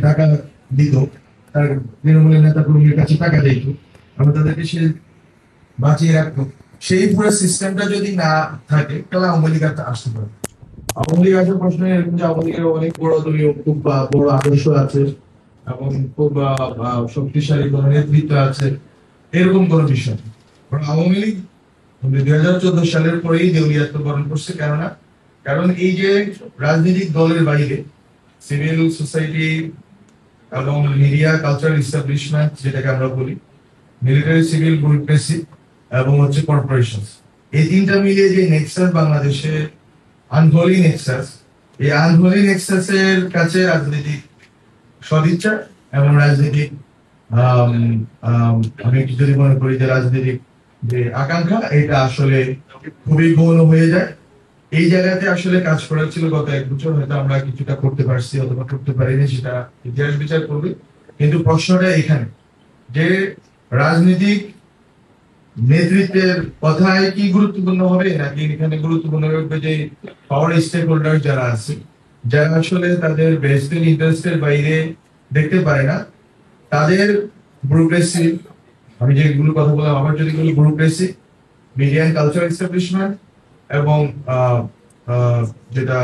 টাকা দিত, তার তৃণমূলের নেতা কর্মীর কাছে টাকা দিত, আমরা তাদেরকে সে বাঁচিয়ে রাখতো। সেই পুরো সিস্টেমটা যদি না থাকে তাহলে আওয়ামী লীগ আর আসতে পারে। আওয়ামী লীগ আসার প্রশ্ন এরকম যে আওয়ামী লীগের অনেক বড় দলীয় খুব বড় আদর্শ আছে এবং খুব শক্তিশালী কোন নেতৃত্ব আছে, এরকম কোন বিষয় নেই। কারণ আওয়ামী লীগ 2014 সালের পরেই দেউলিয়াত্ব বরণ করছে। কারণ এই যে রাজনৈতিক দলের বাইরে সিভিল সোসাইটি এবং মিডিয়া কালচারাল ইস্টাবলিশমেন্ট, যেটাকে আমরা বলি মিলিটারি, সিভিল, ব্যুরোক্রেসি এবং হচ্ছে কর্পোরেশন, এই তিনটা মিলিয়ে যে নেক্সাস বাংলাদেশে, আনহোলি নেক্সাস, এই আনহোলি নেক্সাসের কাছে রাজনৈতিক সদিচ্ছা এবং রাজনৈতিক আমি যদি মনে করি যে রাজনৈতিক যে আকাঙ্ক্ষা, এটা আসলে খুবই গৌণ হয়ে যায়। এই জায়গাতে আসলে কাজ করার ছিল গত 1 বছর, হয়তো আমরা কিছুটা করতে পারছি অথবা করতে পারিনি, সেটা ইতিহাস বিচার করবে। কিন্তু প্রশ্নটা এখানে যে রাজনৈতিক নেতৃত্বের কথায় কি গুরুত্বপূর্ণ হবে, নাকি এখানে গুরুত্বপূর্ণ হবে যে পাওয়ার স্টেক হোল্ডার যারা আছে, যারা আসলে তাদের বেস্টের ইন্টারেস্টের বাইরে দেখতে পারে না, তাদের ব্যুরোক্রেসি, আমি যেগুলো কথা বললাম আবার যদি বলি, bureaucracy, media and cultural establishment এবং যেটা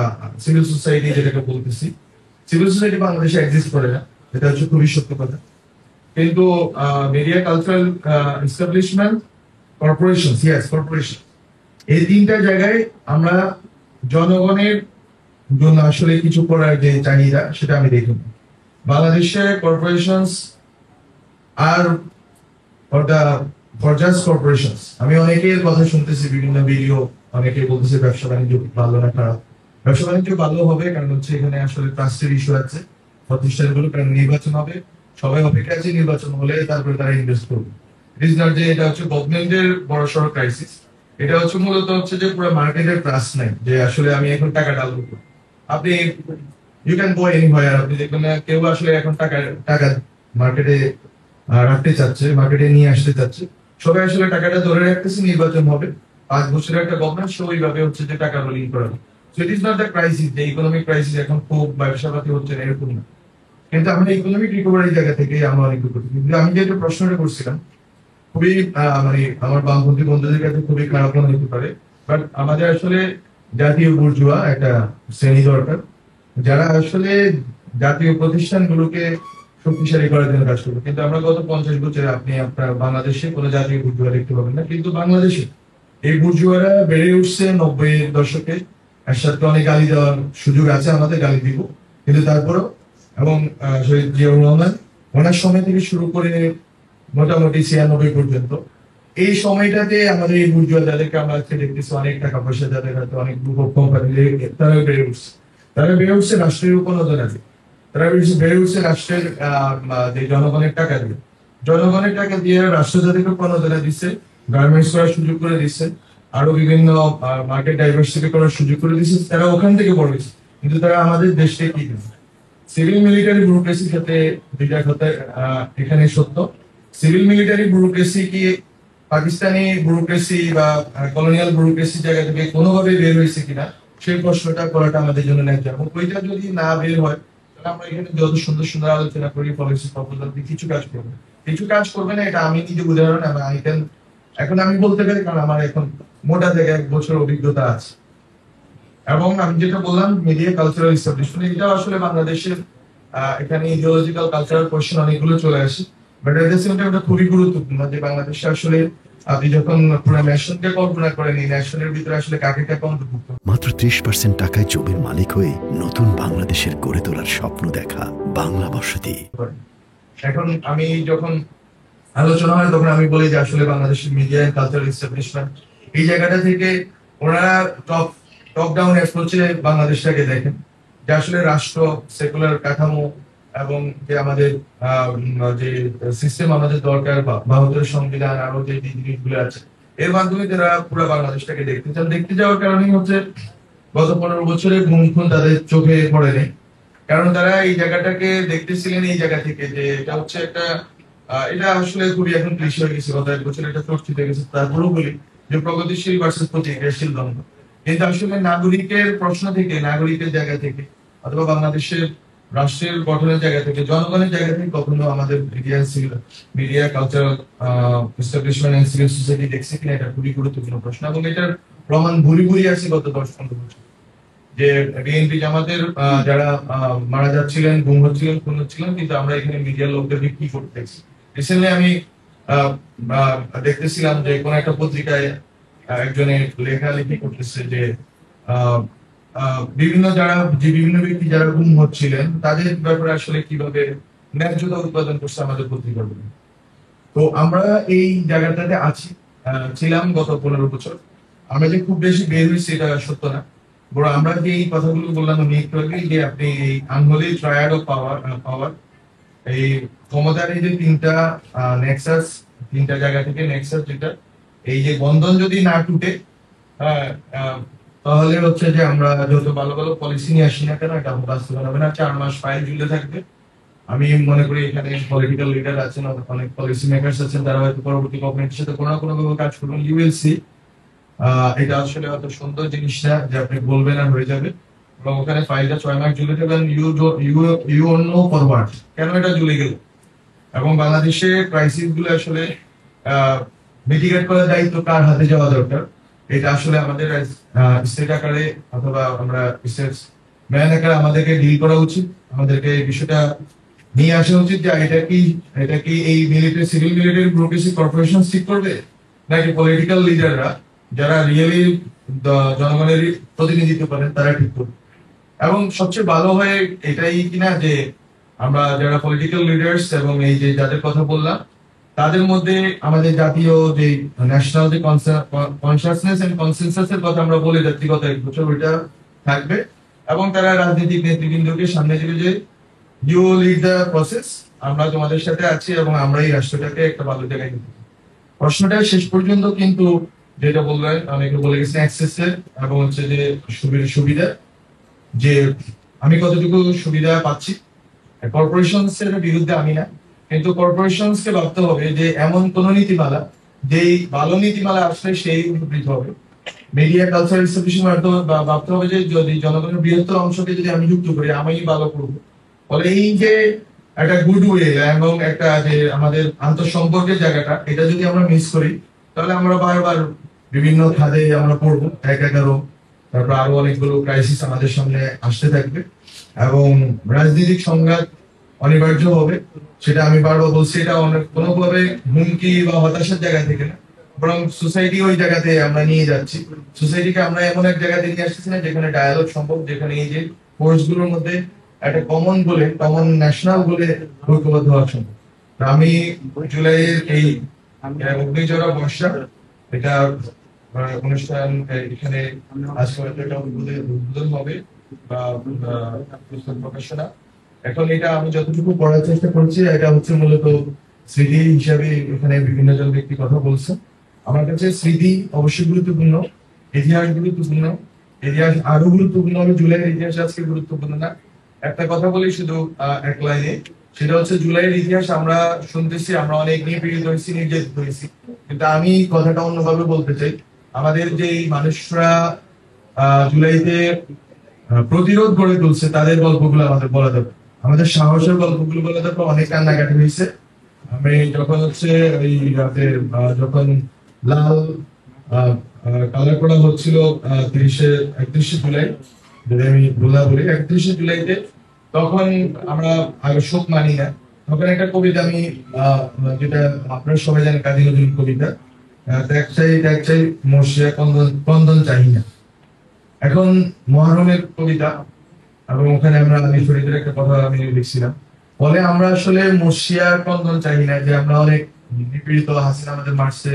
সিভিল সোসাইটি, যেটাকে বলতেছি, সিভিল সোসাইটি বাংলাদেশে এক্সিস্ট করে না, এটা হচ্ছে খুবই সত্য কথা। কিন্তু media cultural establishment, corporation, corporation, এই তিনটা জায়গায় আমরা জনগণের জন্য আসলে কিছু করার যে চাহিদা, সেটা আমি দেখি। বাংলাদেশে কর্পোরেশনস আর কর্পোরেশনস, আমি অনেকের কথা শুনতেছি, বিভিন্ন ভিডিও, অনেকে বলতেছে ব্যবসা বাণিজ্য ভালো না খারাপ। ব্যবসা বাণিজ্য ভালো হবে, কারণ হচ্ছে এখানে আসলে ট্রাস্টের ইস্যু আছে প্রতিষ্ঠানগুলো, কারণ নির্বাচন হবে, সবাই অপেক্ষা আছে নির্বাচন হলে তারপরে তারা ইনভেস্ট করবে। ইট ইজ নট যে এটা হচ্ছে গভর্নমেন্টের বড় সড় ক্রাইসিস, এটা হচ্ছে মূলত হচ্ছে যে পুরো মার্কেটের ট্রাস্ট নাই, যে আসলে আমি এখন টাকা ডালবো। আপনি ইউ ক্যান গো এনিহোয়ার, আপনি দেখবেন না কেউ আসলে এখন টাকা মার্কেটে রাখতে চাচ্ছে, মার্কেটে নিয়ে আসতে চাচ্ছে, সবাই আসলে টাকাটা ধরে রাখতেছে, নির্বাচন হবে, 5 বছরের একটা গভর্নমেন্ট, ওইভাবে হচ্ছে যে টাকা রোলিং করা। So it is not the crisis, যে ইকোনমিক ক্রাইসিস এখন খুব ব্যবসাপাতি হচ্ছে না, এরকম না। কিন্তু আমরা ইকোনমিক রিকভারির জায়গা থেকে আমরা অনেক করছি। কিন্তু আমি যেটা প্রশ্নটা করছিলাম, খুবই মানে আমার বামপন্থী বন্ধুদের কাছে খুবই খারাপ মনে হতে পারে, বাট আমাদের আসলে জাতীয় বুর্জুয়া একটা শ্রেণী দরকার, যারা আসলে জাতীয় প্রতিষ্ঠানগুলোকে শক্তিশালী করার জন্য কাজ করবে। কিন্তু আমরা গত 50 বছরে আপনি আপনার বাংলাদেশে কোনো জাতীয় বুর্জুয়া দেখতে পাবেন না। কিন্তু বাংলাদেশে এই বুর্জুয়ারা বেড়ে উঠছে 90-এর দশকে, এর সাথে অনেক গালি দেওয়ার সুযোগ আছে, আমাদের গালি দিব, কিন্তু তারপরও, এবং শহীদ জিয়াউর রহমান, ওনার সময় থেকে শুরু করে মোটামুটি 96 পর্যন্ত, এই সময়টাতে আমাদের এই বুর্জুয়া যাদেরকে আমরা আজকে দেখতেছি, অনেক টাকা পয়সা যাদের হাতে, অনেক গ্রুপ অফ কোম্পানি, তারা বেড়ে উঠছে। তারা বেড়ে উঠছে রাষ্ট্রের উপনজরাতে, তারা বেড়ে উঠছে রাষ্ট্রের জনগণের টাকা দিয়ে। জনগণের টাকা দিয়ে রাষ্ট্র যাদেরকে প্রণোদনা দিচ্ছে, গার্মেন্টস করার সুযোগ করে দিচ্ছে, আরো বিভিন্ন মার্কেট ডাইভার্সিটি করার সুযোগ করে দিচ্ছে, তারা ওখান থেকে বড় হয়েছে। কিন্তু তারা আমাদের দেশকে কি দিচ্ছে? সিভিল মিলিটারি ব্যুরোক্রেসির সাথে দুইটা কথা এখানে সত্য। সিভিল মিলিটারি ব্যুরোক্রেসি কি পাকিস্তানি ব্যুরোক্রেসি বা কলোনিয়াল ব্যুরোক্রেসি জায়গা থেকে কোনোভাবে বের হয়েছে কিনা, সেই প্রশ্নটা করাটা আমাদের জন্য ন্যায্য। এবং ওইটা যদি না বের হয়, তাহলে আমরা এখানে যত সুন্দর সুন্দর আলোচনা করি, পলিসি প্রপোজাল দিয়ে কিছু কাজ করবে না। এটা আমি নিজে উদাহরণ, এখন আমি বলতে পারি, কারণ আমার এখন মোটা থেকে 1 বছর অভিজ্ঞতা আছে। এবং আমি যেটা বললাম মিডিয়া কালচারাল এস্টাবলিশমেন্ট, এটা আসলে বাংলাদেশের এখানে ইডিওলজিক্যাল কালচারাল কোশ্চেন অনেকগুলো চলে আসে, but at the same time এটা খুবই গুরুত্বপূর্ণ যে বাংলাদেশে আসলে আপনি যখন পুরো ন্যাশনকে কল্পনা করেন, এই ন্যাশনের ভিতরে আসলে কাকে কাকে অন্তর্ভুক্ত। মাত্র 30% টাকায় জমির মালিক হয়ে নতুন বাংলাদেশের গড়ে তোলার স্বপ্ন দেখা বাংলা বসতি। এখন আমি যখন আলোচনা হয় তখন আমি বলি যে আসলে বাংলাদেশের মিডিয়া এন্ড কালচারাল এস্টাবলিশমেন্ট, এই জায়গাটা থেকে ওনারা টপ ডাউন অ্যাপ্রোচে বাংলাদেশটাকে দেখেন, যে আসলে রাষ্ট্র, সেকুলার কাঠামো এবং যে আমাদের যে সিস্টেম আমাদের দরকার, 72 সংবিধান, আরো যে জিনিসগুলো আছে, এর মাধ্যমে তারা পুরো বাংলাদেশটাকে দেখতে চান। দেখতে যাওয়ার কারণই হচ্ছে গত 15 বছরে ঘুম তাদের চোখে পড়েনি, কারণ তারা এই জায়গাটাকে দেখতেছিলেন এই জায়গা থেকে যে এটা হচ্ছে একটা এটা আসলে খুবই এখন ক্লিশে হয়ে গেছে, গত 1 বছর এটা চর্চিত হয়ে গেছে। তারপরেও বলি যে প্রগতিশীল ভার্সেস প্রতিক্রিয়াশীল দ্বন্দ্ব, কিন্তু আসলে নাগরিকের প্রশ্ন থেকে, নাগরিকের জায়গা থেকে, অথবা বাংলাদেশের রাষ্ট্রের গঠনের জায়গা থেকে, জনগণের জায়গা থেকে কখনো আমাদের media cultural establishment and civil society দেখছে কিনা, এটা খুবই গুরুত্বপূর্ণ প্রশ্ন। এবং এটার প্রমাণ ভুরি ভুরি আছে গত 10-15 বছর, যে বিএনপি জামাতের যারা মারা যাচ্ছিলেন, গুম হচ্ছিলেন, খুন হচ্ছিলেন, কিন্তু আমরা এখানে মিডিয়ার লোকদেরকে কি করতেছি। রিসেন্টলি আমি দেখতেছিলাম যে কোন একটা পত্রিকায় একজনের লেখালেখি করতেছে যে বিভিন্ন ব্যক্তি যারা গুম হচ্ছিলেন তাদের ব্যাপারে আসলে কিভাবে ন্যায্যতা উৎপাদন করছে আমাদের পত্রিকাগুলো। তো আমরা এই জায়গাটাতে আছি, ছিলাম গত 15 বছর। আমরা যে খুব বেশি বের হয়েছি এটা সত্য না, বড় আমরা যে এই কথাগুলো বললাম আমি একটু আগে, যে আপনি এই আনহোলি ট্রায়াড অফ পাওয়ার, এই ক্ষমতার এই যে তিনটা জায়গা থেকে নেক্সাস, যেটা এই যে বন্ধন যদি না টুটে, তাহলে হচ্ছে যে আমরা যত ভালো ভালো পলিসি নিয়ে আসি না কেন, এটা বাস্তবায়ন হবে না। 4 মাস ফাইল ঝুলে থাকবে। আমি মনে করি এখানে পলিটিক্যাল লিডার আছেন, অনেক পলিসি মেকারস আছেন, তারা হয়তো পরবর্তী গভর্নমেন্টের সাথে কোনো না কোনো ভাবে কাজ করবেন। You will see. এটা আসলে অত সুন্দর জিনিস না যে আপনি বলবেন আর হয়ে যাবে। এবং ওখানে ফাইলটা 6 মাস ঝুলে থাকবেন, ইউ নো ফরওয়ার্ড কেন এটা ঝুলে গেল। এবং বাংলাদেশে ক্রাইসিস গুলো আসলে মিটিগেট করার দায়িত্ব কার হাতে যাওয়া দরকার, এটা আসলে আমাদের স্টেট আকারে অথবা আমরা স্টেট ম্যান আকারে আমাদেরকে ডিল করা উচিত। আমাদেরকে এই বিষয়টা নিয়ে আসা উচিত যে এটা কি এই সিভিল মিলিটারি ব্যুরোক্রেসি কর্পোরেশন ঠিক করবে, নাকি পলিটিক্যাল লিডাররা যারা রিয়েলি জনগণের প্রতিনিধিত্ব করেন তারা ঠিক করবে। এবং সবচেয়ে ভালো হয় এটাই কিনা যে আমরা যারা পলিটিক্যাল লিডার্স এবং এই যে যাদের কথা বললাম, তাদের মধ্যে আমাদের জাতীয় যে ন্যাশনাল যে কনসাসনেস এন্ড কনসেনসাস এর কথা আমরা বলে যাচ্ছি গত 1 বছর, ওইটা থাকবে। এবং তারা রাজনৈতিক নেতৃবৃন্দকে সামনে দিবে যে ইউ লিড দ্য প্রসেস, আমরা তোমাদের সাথে আছি এবং আমরা এই রাষ্ট্রটাকে একটা ভালো জায়গায় নিতে। প্রশ্নটা শেষ পর্যন্ত কিন্তু যেটা বললেন, অনেকে বলে গেছেন অ্যাক্সেসের এবং হচ্ছে যে সুবিধা, যে আমি কতটুকু সুবিধা পাচ্ছি। কর্পোরেশনস এর বিরুদ্ধে আমি না, কিন্তু কর্পোরেশনস কে ভাবতে হবে যে এমন কোন নীতিমালা, যেই ভালো নীতিমালা আসলে সেই উপকৃত হবে। মিডিয়া কালচার এস্টাবলিশমেন্ট ভাবতে হবে যে যদি জনগণের বৃহত্তর অংশকে যদি আমি যুক্ত করি, আমি ভালো করবো। ফলে এই যে একটা গুডউইল এবং একটা যে আমাদের আন্তঃসম্পর্কের জায়গাটা, এটা যদি আমরা মিস করি, তাহলে আমরা বারবার বিভিন্ন খাদে আমরা পড়বো, 11, তারপর আরো অনেকগুলো ক্রাইসিস আমাদের সামনে আসতে থাকবে এবং রাজনৈতিক সংঘাত অনিবার্য হবে। সেটা আমি বারবার বলছি, এটা অনেক কোনোভাবে হুমকি বা হতাশার জায়গা থেকে না, বরং সোসাইটি ওই জায়গাতে আমরা নিয়ে যাচ্ছি। সোসাইটিকে আমরা এমন এক জায়গাতে নিয়ে আসতেছি না যেখানে ডায়ালগ সম্ভব, যেখানে এই যে ফোর্স গুলোর মধ্যে একটা কমন ন্যাশনাল বলে ঐক্যবদ্ধ হওয়া সম্ভব। আমি জুলাইয়ের এই অগ্নিঝরা বর্ষা, এটা অনুষ্ঠান এখানে আজকে একটা উদ্বোধন হবে বা পুস্তক প্রকাশনা। এখন এটা আমি যতটুকু পড়ার চেষ্টা করছি, এটা হচ্ছে মূলত স্মৃতি হিসাবে এখানে বিভিন্ন জন ব্যক্তি কথা বলছে। আমার কাছে স্মৃতি অবশ্যই গুরুত্বপূর্ণ, ইতিহাস গুরুত্বপূর্ণ, ইতিহাস আরো গুরুত্বপূর্ণ হবে। জুলাইয়ের ইতিহাস আজকে গুরুত্বপূর্ণ না। একটা কথা বলি শুধু এক লাইনে, সেটা হচ্ছে জুলাইয়ের ইতিহাস আমরা শুনতেছি, আমরা অনেক নিপীড়িত হয়েছি, নির্যাতিত হয়েছি, কিন্তু আমি কথাটা অন্যভাবে বলতে চাই। আমাদের যে মানুষরা জুলাইতে প্রতিরোধ গড়ে তুলছে, তাদের গল্পগুলো আমাদের বলা দরকার, আমাদের সাহসের গল্পগুলো বলা দরকার। অনেক কান্নাকাটি হয়েছে। আমি যখন হচ্ছে ওই রাতে যখন লাল কালার করা হচ্ছিল 31শে জুলাই, যদি আমি ভুল বলি 31শে জুলাইতে, তখন আমরা আগে শোক মানি না। তখন একটা কবিতা আমি যেটা আপনারা সবাই জানেন, কাজী নজরুল কবিতা, ত্যাগ চাই মর্ষিয়া ক্রন্দন চাই না। এখন মহরমের কবিতা, এবং ওখানে আমরা আলী ফরিদের একটা কথা আমি লিখছিলাম। ফলে আমরা আসলে মর্ষিয়া ক্রন্দন চাই না, যে আমরা অনেক নিপীড়িত, হাসিনা আমাদের মারছে,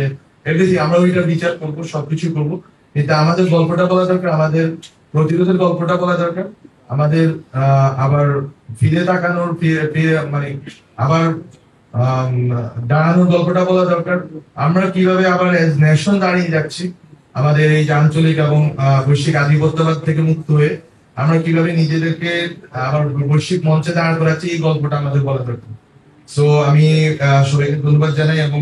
এভরিথিং, আমরা ওইটা বিচার করবো, সবকিছু করবো, কিন্তু আমাদের গল্পটা বলা দরকার, আমাদের প্রতিরোধের গল্পটা বলা দরকার, আমাদের আবার ফিরে তাকানোর মানে আবার দাঁড়ানোর গল্পটা বলা দরকার। আমরা কিভাবে আবার নেশন দাঁড়িয়ে যাচ্ছি, আমাদের এই আঞ্চলিক এবং বৈশ্বিক আধিপত্যবাদ থেকে মুক্ত হয়ে আমরা কিভাবে নিজেদেরকে আবার বৈশ্বিক মঞ্চে দাঁড় করাচ্ছি, এই গল্পটা আমাদের বলা দরকার। সো আমি সবাইকে ধন্যবাদ জানাই এবং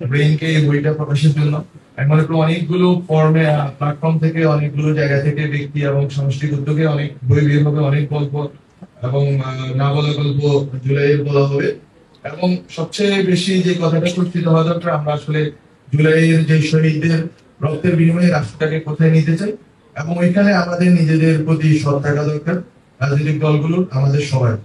ব্রেইনকে এই বইটা প্রকাশের জন্য। আমি মনে করি অনেকগুলো ফর্মে প্ল্যাটফর্ম থেকে, অনেকগুলো জায়গা থেকে ব্যক্তি এবং সাংস্কৃতিক উদ্যোগে অনেক বই বের হবে, অনেক গল্প এবং না বলা গল্প জুলাইয়ের বলা হবে। এবং সবচেয়ে বেশি যে কথাটা চর্চিত হওয়া দরকার, আমরা আসলে জুলাইয়ের যে শহীদদের রক্তের বিনিময়ে রাষ্ট্রটাকে কোথায় নিতে চাই, এবং ওইখানে আমাদের নিজেদের প্রতি সৎ থাকা দরকার, রাজনৈতিক দলগুলোর, আমাদের সবার।